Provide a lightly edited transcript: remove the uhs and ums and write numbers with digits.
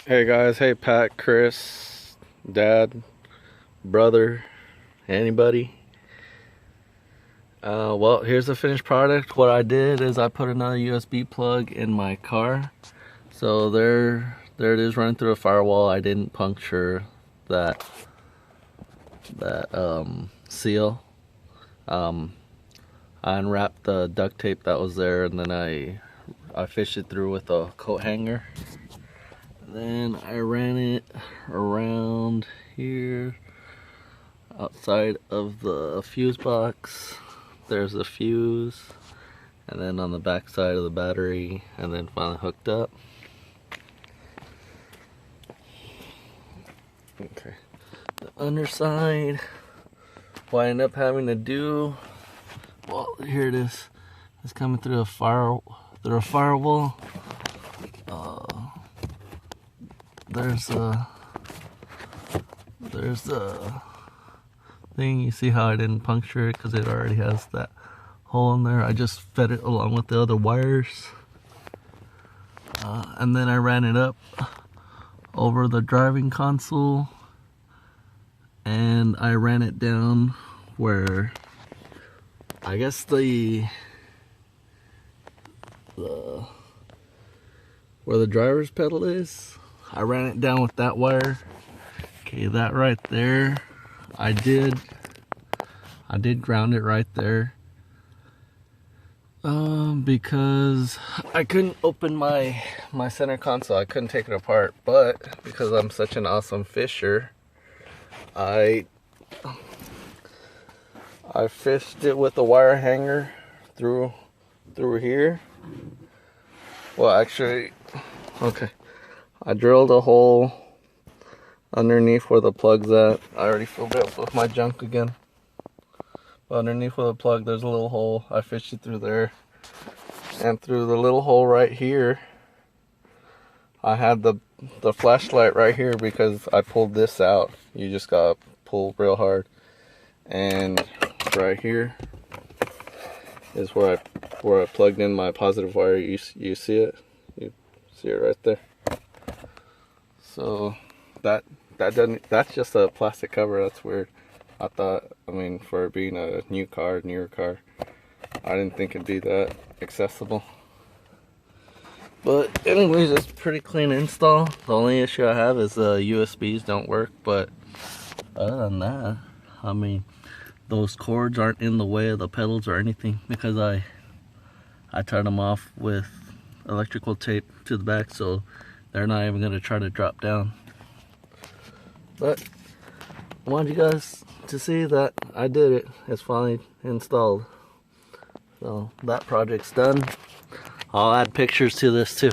Hey guys, hey Pat, Chris, Dad, brother, anybody. Well, here's the finished product. What I did is I put another USB plug in my car. So there it is, running through a firewall. I didn't puncture that seal. I unwrapped the duct tape that was there, and then I fished it through with a coat hanger. Then I ran it around here outside of the fuse box. There's the fuse, and then on the back side of the battery, and then finally hooked up. Okay, the underside, what I ended up having to do, well, here it is. It's coming through a firewall. There's a thing. You see how I didn't puncture it because it already has that hole in there. I just fed it along with the other wires, and then I ran it up over the driving console, and I ran it down where I guess where the driver's pedal is. I ran it down with that wire. Okay, that right there, I did ground it right there, because I couldn't open my center console. I couldn't take it apart, but because I'm such an awesome fisher, I fished it with a wire hanger through here. Well, actually, okay, I drilled a hole underneath where the plug's at. I already filled it up with my junk again. But underneath where the plug, there's a little hole. I fished it through there. And through the little hole right here, I had the flashlight right here because I pulled this out. You just gotta pull real hard. And right here is where I plugged in my positive wire. You see it? You see it right there. So that's just a plastic cover. That's weird. I thought, I mean, for it being a newer car, I didn't think it'd be that accessible. But anyways, it's a pretty clean install. The only issue I have is the USBs don't work, but other than that, I mean, those cords aren't in the way of the pedals or anything, because I tied them off with electrical tape to the back, so they're not even going to try to drop down. But I wanted you guys to see that I did it. It's finally installed. So that project's done. I'll add pictures to this too.